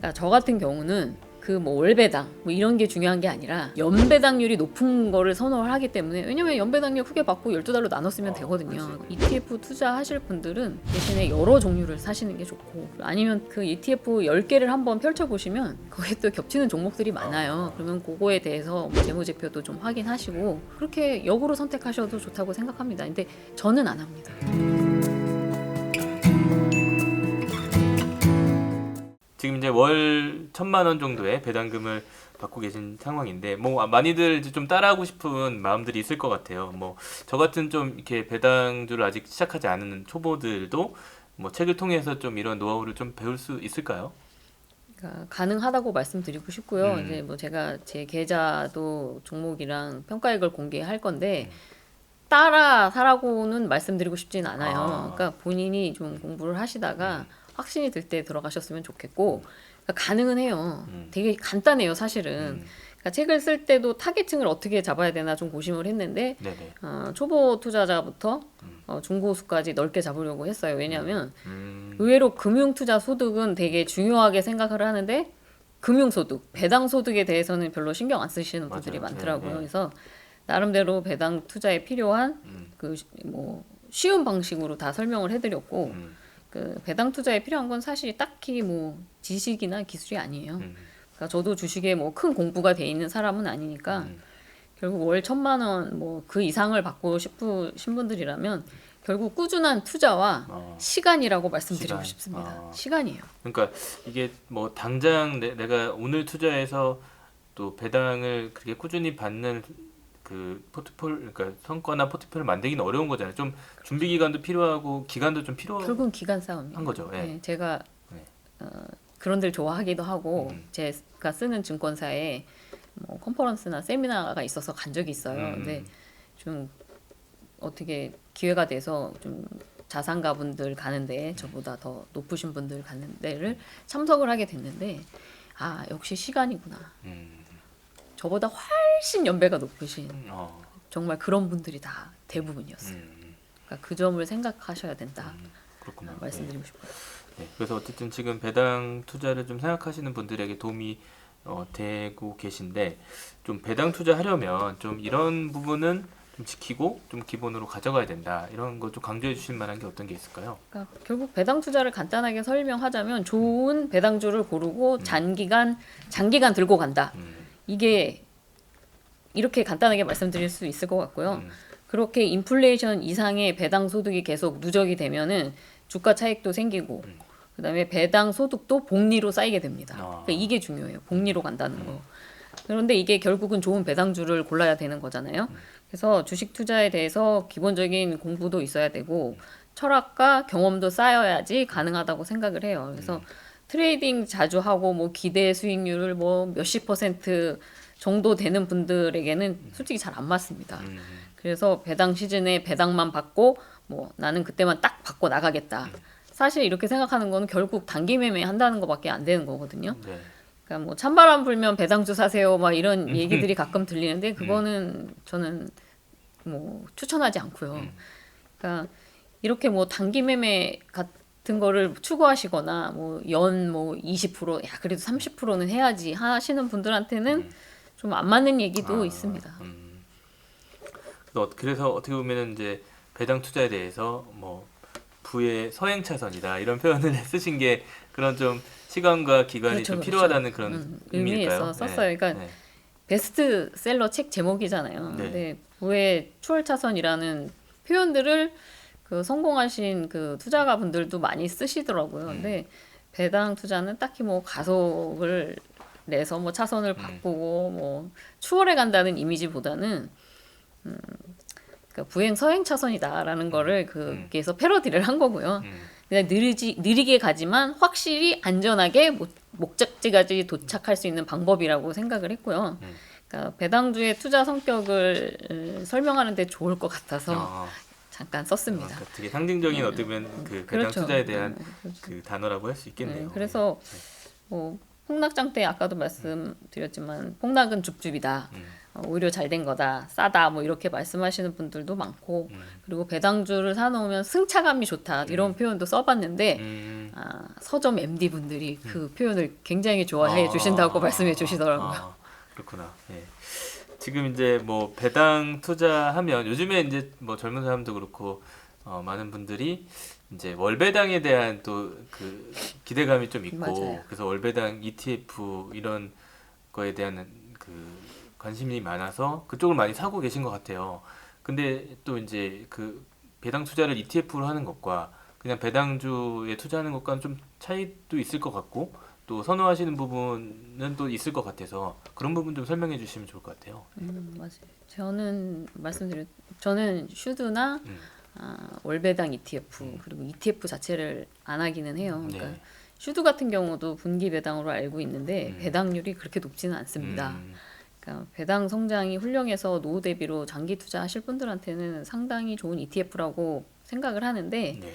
그러니까 저 같은 경우는 그 뭐 월배당 뭐 이런 게 중요한 게 아니라 연배당률이 높은 거를 선호를 하기 때문에, 왜냐면 연배당률 크게 받고 12달로 나눠 쓰면 되거든요. 그치. ETF 투자하실 분들은 대신에 여러 종류를 사시는 게 좋고, 아니면 그 ETF 10개를 한번 펼쳐보시면 거기에 또 겹치는 종목들이 많아요. 그러면 그거에 대해서 뭐 재무제표도 좀 확인하시고 그렇게 역으로 선택하셔도 좋다고 생각합니다. 근데 저는 안 합니다. 지금 이제 월 1,000만 원 정도의 배당금을 받고 계신 상황인데, 뭐 많이들 이제 좀 따라하고 싶은 마음들이 있을 것 같아요. 뭐 저 같은 좀 이렇게 배당주를 아직 시작하지 않은 초보들도 뭐 책을 통해서 좀 이런 노하우를 좀 배울 수 있을까요? 그러니까 가능하다고 말씀드리고 싶고요. 이제 뭐 제가 제 계좌도 종목이랑 평가액을 공개할 건데 따라 사라고는 말씀드리고 싶진 않아요. 그러니까 본인이 좀 공부를 하시다가 확신이 들 때 들어가셨으면 좋겠고, 그러니까 가능은 해요. 되게 간단해요, 사실은. 그러니까 책을 쓸 때도 타겟층을 어떻게 잡아야 되나 좀 고심을 했는데, 네네. 초보 투자자부터 중고수까지 넓게 잡으려고 했어요. 왜냐하면 음, 의외로 금융투자 소득은 되게 중요하게 생각을 하는데, 금융소득, 배당소득에 대해서는 별로 신경 안 쓰시는 분들이 맞아요. 많더라고요. 네, 네. 그래서 나름대로 배당 투자에 필요한 그 뭐 쉬운 방식으로 다 설명을 해드렸고, 그 배당 투자에 필요한 건 사실 딱히 뭐 지식이나 기술이 아니에요. 그러니까 저도 주식에 뭐 큰 공부가 돼 있는 사람은 아니니까 결국 월 1,000만 원 뭐 그 이상을 받고 싶으신 분들이라면 결국 꾸준한 투자와 시간이라고 말씀드리고 시간. 싶습니다. 시간이에요. 그러니까 이게 뭐 당장 내가 오늘 투자해서 또 배당을 그렇게 꾸준히 받는 그 포트폴, 그러니까 성과나 포트폴리오를 만들기는 어려운 거잖아요. 좀 준비 기간도 필요하고 기간도 좀 필요한 결국은 기간 싸움이에요. 거죠. 예. 네, 제가 네. 그런 데를 좋아하기도 하고 제가 쓰는 증권사에 뭐 컨퍼런스나 세미나가 있어서 간 적이 있어요. 근데 좀 어떻게 기회가 돼서 좀 자산가분들 가는데 저보다 더 높으신 분들 가는 데를 참석을 하게 됐는데, 아 역시 시간이구나. 저보다 훨씬 연배가 높으신 정말 그런 분들이 다 대부분이었어요. 그러니까 그 점을 생각하셔야 된다. 그렇구나. 말씀드리고 싶어요. 네. 그래서 어쨌든 지금 배당 투자를 좀 생각하시는 분들에게 도움이 되고 계신데, 좀 배당 투자하려면 좀 이런 부분은 좀 지키고 좀 기본으로 가져가야 된다. 이런 거 좀 강조해 주실 만한 게 어떤 게 있을까요? 그러니까 결국 배당 투자를 간단하게 설명하자면 좋은 배당주를 고르고 장기간 들고 간다. 이게 이렇게 간단하게 말씀드릴 수 있을 것 같고요. 그렇게 인플레이션 이상의 배당 소득이 계속 누적이 되면은 주가 차익도 생기고, 그다음에 배당 소득도 복리로 쌓이게 됩니다. 그러니까 이게 중요해요. 복리로 간다는 거. 그런데 이게 결국은 좋은 배당주를 골라야 되는 거잖아요. 그래서 주식 투자에 대해서 기본적인 공부도 있어야 되고 철학과 경험도 쌓여야지 가능하다고 생각을 해요. 그래서 트레이딩 자주 하고 뭐 기대 수익률을 뭐 몇십 퍼센트 정도 되는 분들에게는 솔직히 잘 안 맞습니다. 그래서 배당 시즌에 배당만 받고 뭐 나는 그때만 딱 받고 나가겠다. 사실 이렇게 생각하는 거는 결국 단기 매매 한다는 것밖에 안 되는 거거든요. 네. 그러니까 뭐 찬바람 불면 배당주 사세요 막 이런 얘기들이 가끔 들리는데 그거는 저는 뭐 추천하지 않고요. 그러니까 이렇게 뭐 단기 매매 같은 거를 추구하시거나 뭐 연 뭐 20%, 야 그래도 30%는 해야지 하시는 분들한테는 좀 안 맞는 얘기도 있습니다. 그래서 어떻게 보면은 이제 배당 투자에 대해서 뭐 부의 서행 차선이다 이런 표현을 쓰신 게 그런 좀 시간과 기간이 그렇죠, 좀 그렇죠. 필요하다는 그런 의미일까요? 의미에서 썼어요. 그러니까 네. 베스트셀러 책 제목이잖아요. 네. 근데 부의 추월차선이라는 표현들을 그 성공하신 그 투자가 분들도 많이 쓰시더라고요. 근데 배당 투자는 딱히 뭐 가속을 내서 뭐 차선을 바꾸고 뭐 추월해 간다는 이미지보다는 그러니까 부행 서행 차선이다라는 거를 거기에서 패러디를 한 거고요. 그냥 느리게 가지만 확실히 안전하게 목적지까지 도착할 수 있는 방법이라고 생각을 했고요. 그러니까 배당주의 투자 성격을 설명하는 데 좋을 것 같아서 잠깐 썼습니다. 그러니까 되게 상징적인 어떻게 보면 그 배당 그렇죠. 투자에 대한 그 단어라고 할 수 있겠네요. 그래서 뭐 폭락장 때 아까도 말씀드렸지만 폭락은 줍줍이다. 오히려 잘 된 거다, 싸다 뭐 이렇게 말씀하시는 분들도 많고 그리고 배당주를 사놓으면 승차감이 좋다 이런 표현도 써봤는데 서점 MD 분들이 그 표현을 굉장히 좋아해 주신다고 말씀해 주시더라고요. 그렇구나. 예. 지금 이제 뭐 배당 투자하면 요즘에 이제 뭐 젊은 사람도 그렇고 많은 분들이 이제 월배당에 대한 또 그 기대감이 좀 있고 맞아요. 그래서 월배당 ETF 이런 거에 대한 그 관심이 많아서 그쪽을 많이 사고 계신 것 같아요. 근데 또 이제 그 배당 투자를 ETF로 하는 것과 그냥 배당주에 투자하는 것과는 좀 차이도 있을 것 같고 또 선호하시는 부분은 또 있을 것 같아서 그런 부분 좀 설명해 주시면 좋을 것 같아요. 맞아요. 저는 슈드나 월배당 ETF 그리고 ETF 자체를 안 하기는 해요. 그러니까 네. 슈드 같은 경우도 분기 배당으로 알고 있는데 배당률이 그렇게 높지는 않습니다. 그러니까 배당 성장이 훌륭해서 노후 대비로 장기 투자하실 분들한테는 상당히 좋은 ETF라고 생각을 하는데 네.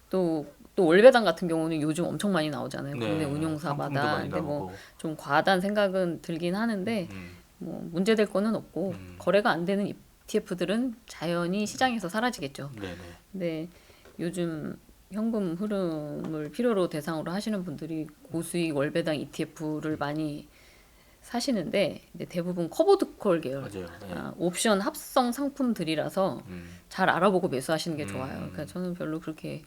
또 월배당 같은 경우는 요즘 엄청 많이 나오잖아요. 네. 국내 상품도 운용사마다. 많이 근데 뭐 나오고. 좀 과하다는 생각은 들긴 하는데 뭐 문제될 거는 없고 거래가 안 되는 ETF들은 자연히 시장에서 사라지겠죠. 네네. 근데 요즘 현금 흐름을 필요로 대상으로 하시는 분들이 고수익 월배당 ETF를 많이 사시는데 근데 대부분 커버드콜 계열 맞아요. 네. 옵션 합성 상품들이라서 잘 알아보고 매수하시는 게 좋아요. 그러니까 저는 별로 그렇게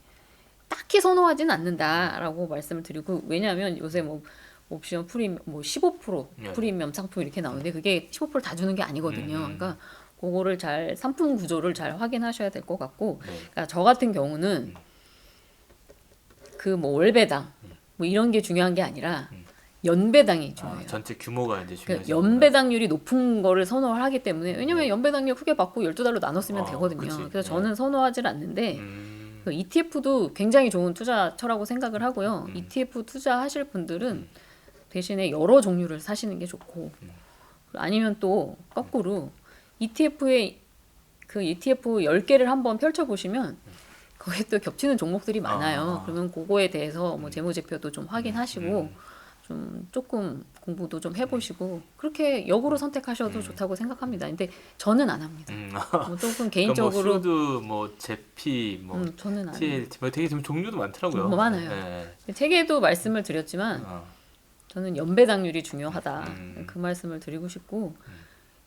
딱히 선호하진 않는다라고 말씀을 드리고 왜냐하면 요새 뭐 옵션 프리미엄 뭐 15% 네. 프리미엄 상품 이렇게 나오는데 그게 15% 다 주는 게 아니거든요. 그러니까 그거를 잘 상품 구조를 잘 확인하셔야 될 것 같고 네. 그러니까 저 같은 경우는 그 뭐 월배당 뭐 이런 게 중요한 게 아니라 연배당이 중요해요. 전체 규모가 이제 그러니까 중요하죠. 연배당률이 높은 거를 선호를 하기 때문에 왜냐면 연배당률 크게 받고 12달러 나눠 쓰면 되거든요. 그치. 그래서 네. 저는 선호하지 않는데 그 ETF도 굉장히 좋은 투자처라고 생각을 하고요. ETF 투자하실 분들은 대신에 여러 종류를 사시는 게 좋고 아니면 또 거꾸로 ETF에 그 ETF 10개를 한번 펼쳐 보시면 거기에 또 겹치는 종목들이 많아요. 그러면 그거에 대해서 뭐 재무제표도 좀 확인하시고 좀 조금 공부도 좀 해보시고 그렇게 역으로 선택하셔도 좋다고 생각합니다. 근데 저는 안 합니다. 뭐 조금 개인적으로 그러니까 뭐 슈드, 뭐 제피, 뭐 저는 안 해요. TLT, 뭐 되게 좀 종류도 많더라고요. 뭐 많아요. 네. 책에도 말씀을 드렸지만 저는 연배당률이 중요하다. 그 말씀을 드리고 싶고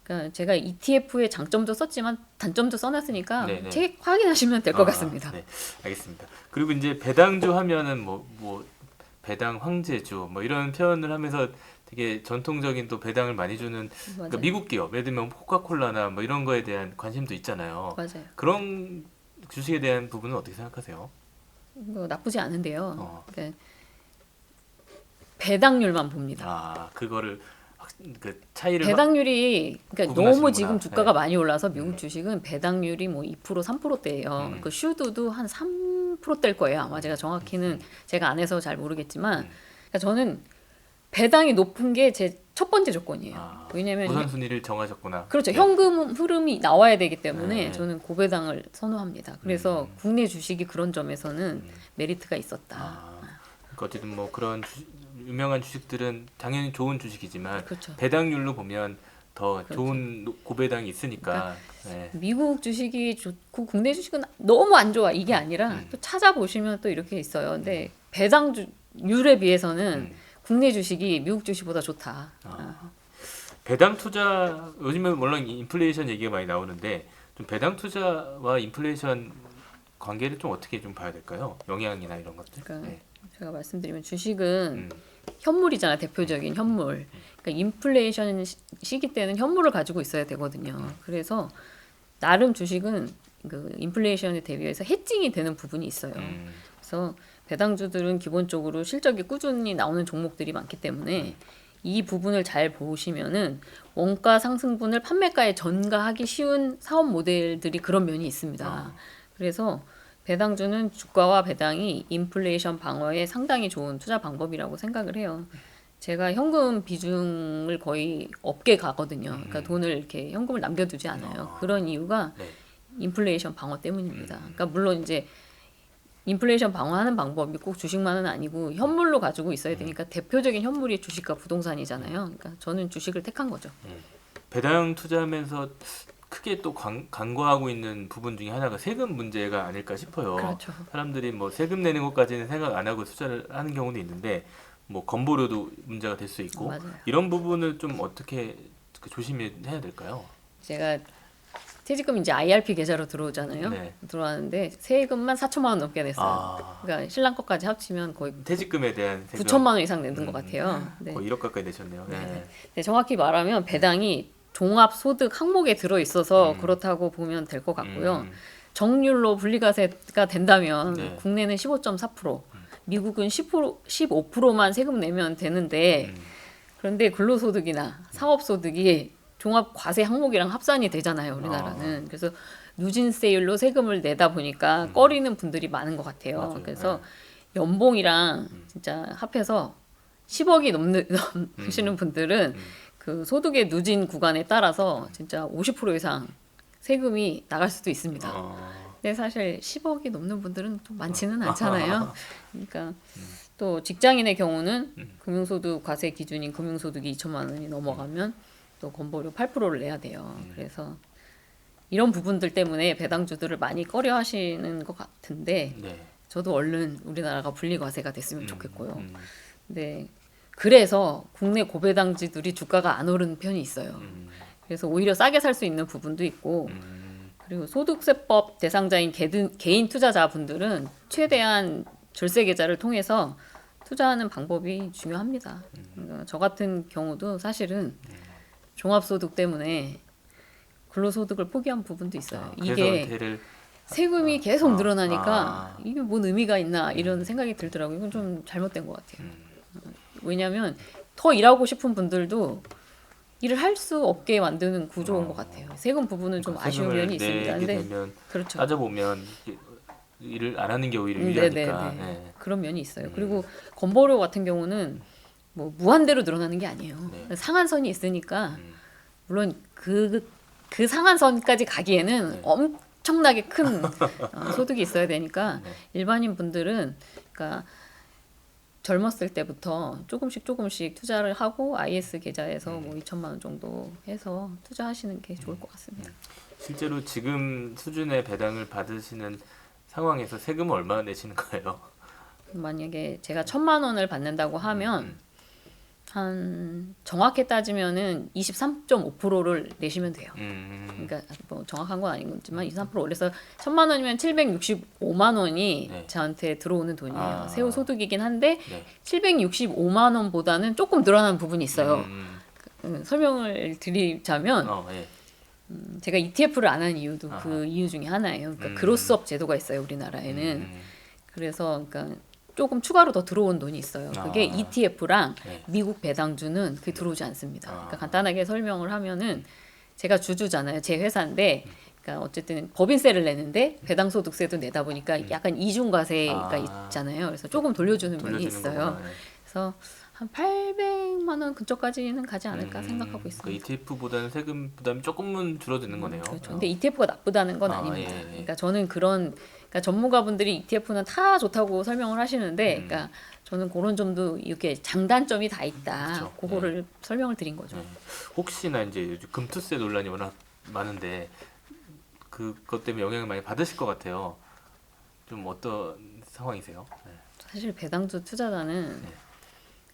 그러니까 제가 ETF의 장점도 썼지만 단점도 써놨으니까 네네. 책 확인하시면 될 것 같습니다. 네, 알겠습니다. 그리고 이제 배당주 하면은 뭐 배당 황제주 뭐 이런 표현을 하면서 되게 전통적인 또 배당을 많이 주는 그러니까 맞아요. 미국 기업, 예를 들면 코카콜라나 뭐 이런 거에 대한 관심도 있잖아요. 맞아요. 그런 주식에 대한 부분은 어떻게 생각하세요? 뭐 나쁘지 않은데요. 어. 그러니까 배당률만 봅니다. 그거를 그 차이를 배당률이 그러니까 구분하시는구나. 너무 지금 주가가 네. 많이 올라서 미국 주식은 배당률이 뭐 2% 3%대예요. 그 슈드도 한 3%대일 거예요. 아마 제가 정확히는 제가 안 해서 잘 모르겠지만 그러니까 저는 배당이 높은 게 제 첫 번째 조건이에요. 왜냐면 우선순위를 정하셨구나. 그렇죠. 네. 현금 흐름이 나와야 되기 때문에 네. 저는 고배당을 선호합니다. 그래서 국내 주식이 그런 점에서는 메리트가 있었다. 그러니까 어쨌든 뭐 그런 유명한 주식들은 당연히 좋은 주식이지만 그렇죠. 배당률로 보면 더 그렇죠. 좋은 고배당이 있으니까. 네. 미국 주식이 좋고 국내 주식은 너무 안 좋아 이게 아니라 또 찾아보시면 또 이렇게 있어요. 근데 배당률에 비해서는 국내 주식이 미국 주식보다 좋다. 배당 투자 요즘은 물론 인플레이션 얘기가 많이 나오는데 좀 배당 투자와 인플레이션 관계를 좀 어떻게 좀 봐야 될까요? 영향이나 이런 것들. 그러니까 네. 제가 말씀드리면 주식은 현물이잖아 대표적인 현물. 그러니까 인플레이션 시기 때는 현물을 가지고 있어야 되거든요. 그래서 나름 주식은 그 인플레이션에 대비해서 해칭이 되는 부분이 있어요. 그래서 배당주들은 기본적으로 실적이 꾸준히 나오는 종목들이 많기 때문에 이 부분을 잘 보시면은 원가 상승분을 판매가에 전가하기 쉬운 사업 모델들이 그런 면이 있습니다. 그래서 배당주는 주가와 배당이 인플레이션 방어에 상당히 좋은 투자 방법이라고 생각을 해요. 제가 현금 비중을 거의 없게 가거든요. 그러니까 돈을 이렇게 현금을 남겨두지 않아요. 그런 이유가 네. 인플레이션 방어 때문입니다. 그러니까 물론 이제 인플레이션 방어하는 방법이 꼭 주식만은 아니고 현물로 가지고 있어야 되니까 대표적인 현물이 주식과 부동산이잖아요. 그러니까 저는 주식을 택한 거죠. 배당 투자하면서 크게 또 간과하고 있는 부분 중에 하나가 세금 문제가 아닐까 싶어요. 그렇죠. 사람들이 뭐 세금 내는 것까지는 생각 안 하고 투자를 하는 경우도 있는데 뭐 건보료도 문제가 될 수 있고 맞아요. 이런 부분을 좀 어떻게 조심해야 될까요? 제가 퇴직금 이제 IRP 계좌로 들어오잖아요. 네. 들어왔는데 세금만 4천만 원 넘게 냈어요. 아, 그러니까 신랑 것까지 합치면 거의 퇴직금에 대한 세금 9천만 원 이상 내는 것 같아요. 네. 거의 1억 가까이 내셨네요. 네. 네. 네, 정확히 말하면 배당이 종합소득 항목에 들어 있어서 그렇다고 보면 될 것 같고요. 정률로 분리과세가 된다면 네. 국내는 15.4%, 미국은 15%만 세금 내면 되는데 그런데 근로소득이나 사업소득이 종합과세 항목이랑 합산이 되잖아요, 우리나라는. 그래서 누진세율로 세금을 내다 보니까 꺼리는 분들이 많은 것 같아요. 맞아요. 그래서 연봉이랑 진짜 합해서 10억이 넘으시는 분들은 그 소득의 누진 구간에 따라서 진짜 50% 이상 세금이 나갈 수도 있습니다. 근데 사실 10억이 넘는 분들은 또 많지는 않잖아요. 그러니까 또 직장인의 경우는 금융소득 과세 기준인 금융소득이 2천만 원이 넘어가면 또 건보료 8%를 내야 돼요. 그래서 이런 부분들 때문에 배당주들을 많이 꺼려 하시는 것 같은데 네. 저도 얼른 우리나라가 분리과세가 됐으면 좋겠고요. 근데 그래서 국내 고배당주들이 주가가 안 오르는 편이 있어요. 그래서 오히려 싸게 살 수 있는 부분도 있고 그리고 소득세법 대상자인 개인 투자자분들은 최대한 절세 계좌를 통해서 투자하는 방법이 중요합니다. 그러니까 저 같은 경우도 사실은 종합소득 때문에 근로소득을 포기한 부분도 있어요. 그래서 이게 은퇴를 세금이 계속 늘어나니까 아. 이게 뭔 의미가 있나 이런 생각이 들더라고요. 이건 좀 잘못된 것 같아요. 왜냐하면 더 일하고 싶은 분들도 일을 할 수 없게 만드는 구조인 것 같아요. 세금 부분은 좀 아쉬운 세금을 면이 있습니다. 내게 근데 되면 그렇죠. 따져보면 일을 안 하는 게 오히려 유리하니까. 네네네. 네. 그런 면이 있어요. 그리고 건보료 같은 경우는 뭐 무한대로 늘어나는 게 아니에요. 네. 상한선이 있으니까 물론 그 상한선까지 가기에는 네. 엄청나게 큰 소득이 있어야 되니까 네. 일반인 분들은 그러니까 젊었을 때부터 조금씩 투자를 하고 IS 계좌에서 뭐 2천만 원 정도 해서 투자하시는 게 좋을 것 같습니다. 실제로 지금 수준의 배당을 받으시는 상황에서 세금은 얼마나 내시는 거예요? 만약에 제가 1,000만 원을 받는다고 하면 한 정확히 따지면은 23.5%를 내시면 돼요. 그러니까 뭐 정확한 건 아니지만 23% 올려서 1,000만 원이면 765만 원이 네. 저한테 들어오는 돈이에요. 아. 세후 소득이긴 한데 네. 765만 원보다는 조금 늘어난 부분이 있어요. 설명을 드리자면 예. 제가 ETF를 안 한 이유도 그 이유 중에 하나예요. 그러니까 그로스업 제도가 있어요, 우리나라에는. 그래서 그러니까 조금 추가로 더 들어온 돈이 있어요. 그게 ETF랑 네. 미국 배당주는 그게 들어오지 않습니다. 그러니까 간단하게 설명을 하면은 제가 주주잖아요. 제 회사인데 그러니까 어쨌든 법인세를 내는데 배당소득세도 내다 보니까 약간 이중과세가 있잖아요. 그래서 조금 돌려주는 면이 있어요. 거구나. 네. 그래서 한 800만 원 근처까지는 가지 않을까 생각하고 있습니다. 그 ETF보다는 세금 부담이 조금은 줄어드는 거네요. 그렇죠. 근데 ETF가 나쁘다는 건 아닙니다. 예. 그러니까 저는 그러니까 전문가분들이 ETF는 다 좋다고 설명을 하시는데, 그러니까 저는 그런 점도 이렇게 장단점이 다 있다. 그렇죠. 그거를 설명을 드린 거죠. 네. 혹시나 이제 요즘 금투세 논란이 워낙 많은데 그것 때문에 영향을 많이 받으실 것 같아요. 좀 어떤 상황이세요? 네. 사실 배당주 투자자는 네.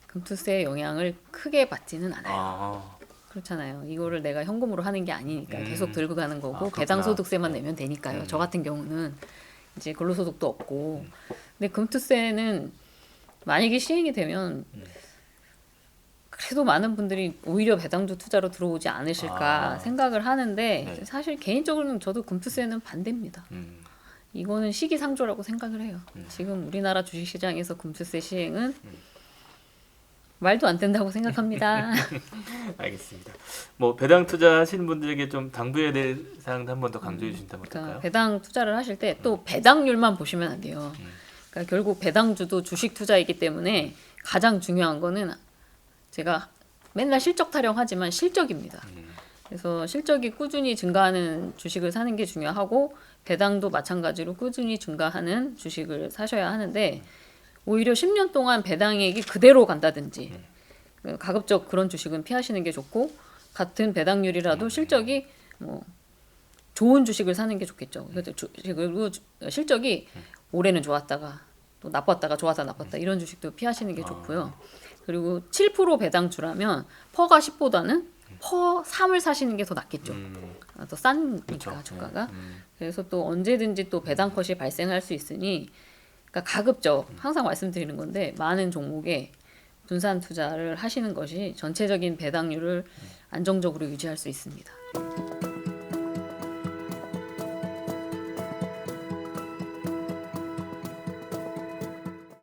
금투세의 영향을 크게 받지는 않아요. 아, 그렇잖아요. 이거를 내가 현금으로 하는 게 아니니까 계속 들고 가는 거고 그렇구나. 배당소득세만 내면 되니까요. 저 같은 경우는 이제 근로소득도 없고 근데 금투세는 만약에 시행이 되면 그래도 많은 분들이 오히려 배당주 투자로 들어오지 않으실까 생각을 하는데 네. 사실 개인적으로는 저도 금투세는 반대입니다. 이거는 시기상조라고 생각을 해요. 지금 우리나라 주식시장에서 금투세 시행은 말도 안 된다고 생각합니다. 알겠습니다. 뭐 배당 투자하시는 분들에게 좀 당부해야 될 사항도 한 번 더 강조해 주신다면 그러니까 어떨까요? 배당 투자를 하실 때 또 배당률만 보시면 안 돼요. 그러니까 결국 배당주도 주식 투자이기 때문에 가장 중요한 거는 제가 맨날 실적 타령하지만 실적입니다. 그래서 실적이 꾸준히 증가하는 주식을 사는 게 중요하고 배당도 마찬가지로 꾸준히 증가하는 주식을 사셔야 하는데 오히려 10년 동안 배당액이 그대로 간다든지 가급적 그런 주식은 피하시는 게 좋고 같은 배당률이라도 실적이 뭐 좋은 주식을 사는 게 좋겠죠. 그리고 실적이 올해는 좋았다가 또 나빴다가 좋았다 나빴다 이런 주식도 피하시는 게 좋고요. 그리고 7% 배당주라면 퍼가 10보다는 퍼 3을 사시는 게 더 낫겠죠. 더 싸니까 그렇죠. 주가가. 그래서 또 언제든지 또 배당 컷이 발생할 수 있으니 그러니까 가급적 항상 말씀드리는 건데 많은 종목에 분산 투자를 하시는 것이 전체적인 배당률을 안정적으로 유지할 수 있습니다.